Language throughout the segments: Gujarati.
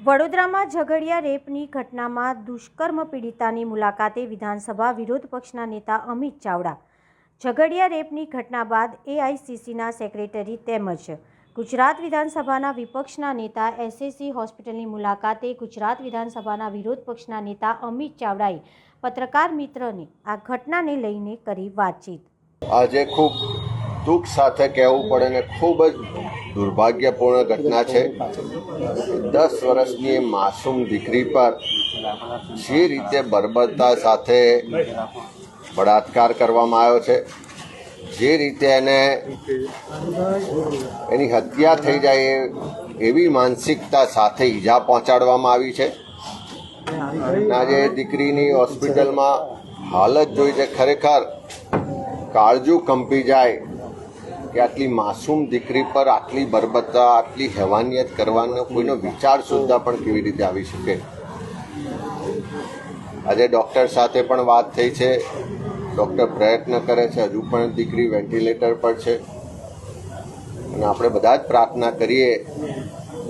વડોદરામાં ઝઘડિયા રેપની ઘટનામાં દુષ્કર્મ પીડિતાની મુલાકાતે વિધાનસભા વિરોધ પક્ષના નેતા અમિત ચાવડા ઝઘડિયા રેપની ઘટના બાદ એઆઈસીસીના સેક્રેટરી તેમજ ગુજરાત વિધાનસભાના વિપક્ષના નેતા એસએસસી હોસ્પિટલની મુલાકાતે ગુજરાત વિધાનસભાના વિરોધ પક્ષના નેતા અમિત ચાવડાએ પત્રકાર મિત્રને આ ઘટનાને લઈને કરી વાતચીત। આજે ખૂબ દુઃખ સાથે કહેવું પડે ને ખૂબ જ દુર્ભાગ્યપૂર્ણ ઘટના છે। 10 વર્ષની માસૂમ દીકરી પર જે રીતે બર્બરતા સાથે બળાત્કાર કરવામાં આવ્યો છે, જે રીતે એની હત્યા થઈ જાય એવી માનસિકતા સાથે ઈજા પહોંચાડવામાં આવી છે। આજે દીકરીની હોસ્પિટલમાં હાલત જોઈ છે, ખરેખર કાળજું કંપી જાય કે આટલી માસૂમ દીકરી પર આટલી બર્બરતા, આટલી હેવાનિયત કરવાનો કોઈનો વિચાર સુદ્ધા પણ કેવી રીતે આવી શકે। આજે ડૉક્ટર સાથે પણ વાત થઈ છે, ડૉક્ટર પ્રયત્ન કરે છે, હજુ પણ દીકરી વેન્ટિલેટર પર છે અને આપણે બધા જ પ્રાર્થના કરીએ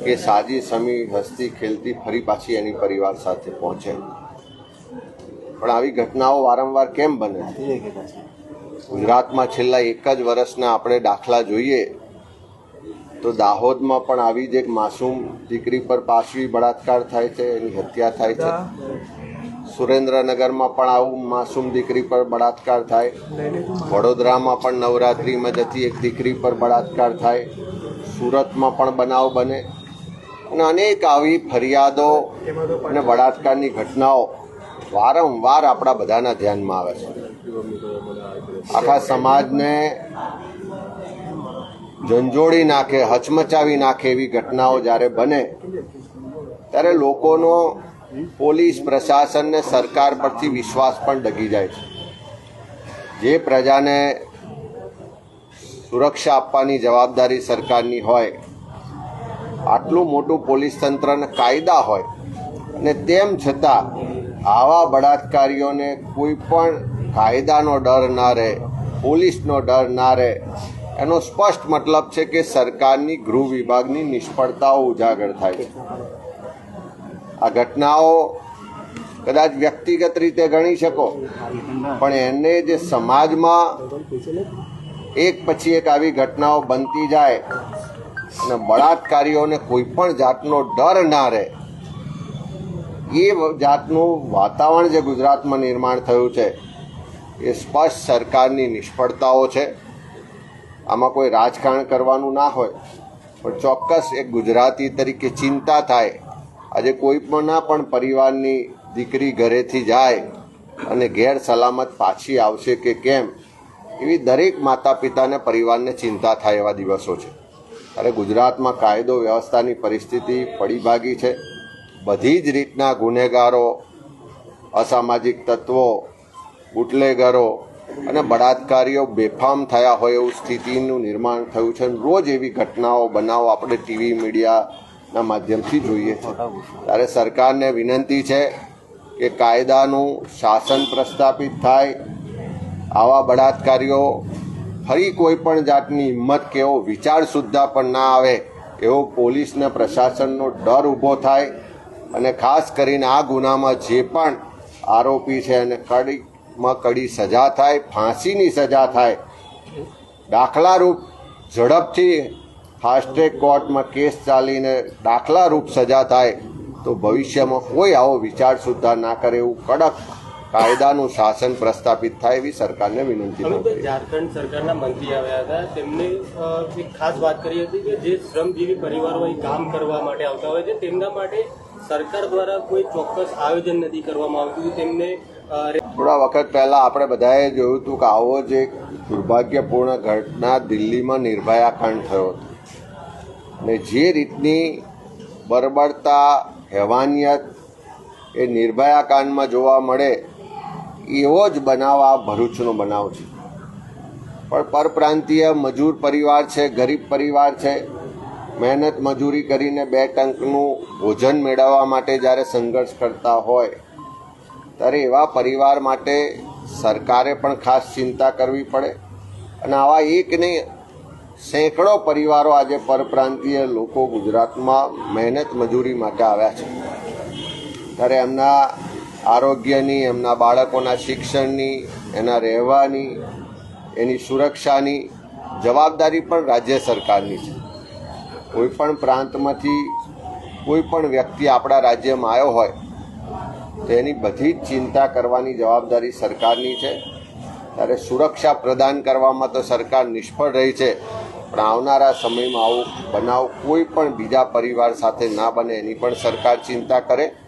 કે સાજી સમી હસતી ખેલતી ફરી પાછી એની પરિવાર સાથે પહોંચે। પણ આવી ઘટનાઓ વારંવાર કેમ બને? ગુજરાતમાં છેલ્લા 1 જ વર્ષના આપણે દાખલા જોઈએ તો દાહોદમાં પણ આવી જ એક માસૂમ દીકરી પર પાશવી બળાત્કાર થાય છે, એની હત્યા થાય છે। સુરેન્દ્રનગરમાં પણ આવું માસૂમ દીકરી પર બળાત્કાર થાય, વડોદરામાં પણ નવરાત્રિમાં જતી એક દીકરી પર બળાત્કાર થાય, સુરતમાં પણ બનાવ બને અને અનેક આવી ફરિયાદો અને બળાત્કારની ઘટનાઓ વારંવાર આપણા બધાના ધ્યાનમાં આવે છે। આખા સમાજને ઝંઝોળી નાખે, હચમચાવી નાખે એવી ઘટનાઓ જ્યારે બને ત્યારે લોકોનો પોલીસ પ્રશાસન ને સરકાર પરથી વિશ્વાસ પણ ડગી જાય છે। જે પ્રજાને સુરક્ષા આપવાની જવાબદારી સરકારની હોય, આટલું મોટું પોલીસ તંત્ર અને કાયદા હોય અને તેમ છતાં આવા બળાત્કારીઓને કોઈ પણ કાયદાનો ડર ના રહે, પોલીસનો ડર ના રહે, એનો સ્પષ્ટ મતલબ છે કે સરકારની ગૃહ વિભાગની નિષ્ફળતાઓ ઉજાગર થાય છે। આ ઘટનાઓ કદાચ વ્યક્તિગત રીતે ગણી શકો, પણ એને જે સમાજમાં એક પછી એક આવી ઘટનાઓ બનતી જાય અને બળાત્કારીઓને કોઈ પણ જાતનો ડર ના રહે, એ જાતનું વાતાવરણ જે ગુજરાતમાં નિર્માણ થયું છે એ સ્પષ્ટ સરકારની નિષ્ફળતાઓ છે। આમાં કોઈ રાજકારણ કરવાનું ના હોય, પણ ચોક્કસ એક ગુજરાતી તરીકે ચિંતા થાય આજે કોઈ પણ પરિવારની દીકરી ઘરેથી જાય અને ગેર સલામત પાછી આવશે કે કેમ, એવી દરેક માતા પિતાને પરિવારને ચિંતા થાય એવા દિવસો છે। ત્યારે ગુજરાતમાં કાયદો વ્યવસ્થાની પરિસ્થિતિ પડી ભાગી છે। બધી જ રીતના ગુનેગારો, અસામાજિક તત્વો, બુટલેગરો અને બળાત્કારીઓ બેફામ થયા હોય એવું સ્થિતિનું નિર્માણ થયું છે। રોજ એવી ઘટનાઓ, બનાવો આપણે ટીવી મીડિયાના માધ્યમથી જોઈએ છે। ત્યારે સરકારને વિનંતી છે કે કાયદાનું શાસન પ્રસ્થાપિત થાય, આવા બળાત્કારીઓ ફરી કોઈ પણ જાતની હિંમત કે એવો વિચાર સુદ્ધા પણ ના આવે એવો પોલીસને પ્રશાસનનો ડર ઊભો થાય અને ખાસ કરીને આ ગુનામાં જે પણ આરોપી છે એને કડીમાં કડી સજા થાય, ફાંસીની સજા થાય, દાખલારૂપ ઝડપથી ફાસ્ટ ટ્રેક કોર્ટમાં કેસ ચાલીને દાખલારૂપ સજા થાય તો ભવિષ્યમાં કોઈ આવો વિચાર સુદ્ધા ના કરે એવું કડક કાયદાનું શાસન પ્રસ્થાપિત થાય એવી સરકારને વિનંતી છે। ઝારખંડ સરકારના મંત્રી આવ્યા હતા, તેમને એક ખાસ વાત કરી હતી કે જે શ્રમજીવી પરિવારો અહીં કામ કરવા માટે આવતા હોય છે તેમના માટે સરકાર દ્વારા કોઈ ચોક્કસ આયોજન નથી કરવામાં આવતું। તેમને થોડા વખત પહેલા આપણે બધાએ જોયું હતું કે આવો જ એક દુર્ભાગ્યપૂર્ણ ઘટના દિલ્હીમાં નિર્ભયા કાંડ થયો હતો અને જે રીતની બર્બરતા, હેવાનિયત એ નિર્ભયા કાંડમાં જોવા મળે એવો જ બનાવ આ ભરૂચનો બનાવ છે। પણ પરપ્રાંતીય મજૂર પરિવાર છે, ગરીબ પરિવાર છે, મહેનત મજૂરી કરીને 2 ટંકનું ભોજન મેળવવા માટે જ્યારે સંઘર્ષ કરતા હોય ત્યારે એવા પરિવાર માટે સરકારે પણ ખાસ ચિંતા કરવી પડે અને આવા એક નહીં સેંકડો પરિવારો આજે પરપ્રાંતીય લોકો ગુજરાતમાં મહેનત મજૂરી માટે આવ્યા છે, ત્યારે એમના આરોગ્યની, એમના બાળકોના શિક્ષણની, એના રહેવાની, એની સુરક્ષાની જવાબદારી પણ રાજ્ય સરકારની છે. કોઈ પણ પ્રાંતમાંથી કોઈ પણ વ્યક્તિ આપણા રાજ્યમાં આવ્યો હોય તો એની બધી જ ચિંતા કરવાની જવાબદારી સરકારની છે. ત્યારે સુરક્ષા પ્રદાન કરવામાં તો સરકાર નિષ્ફળ રહી છે, પણ આવનારા સમયમાં આવો બનાવ કોઈ પણ બીજા પરિવાર સાથે ના બને એની પણ સરકાર ચિંતા કરે.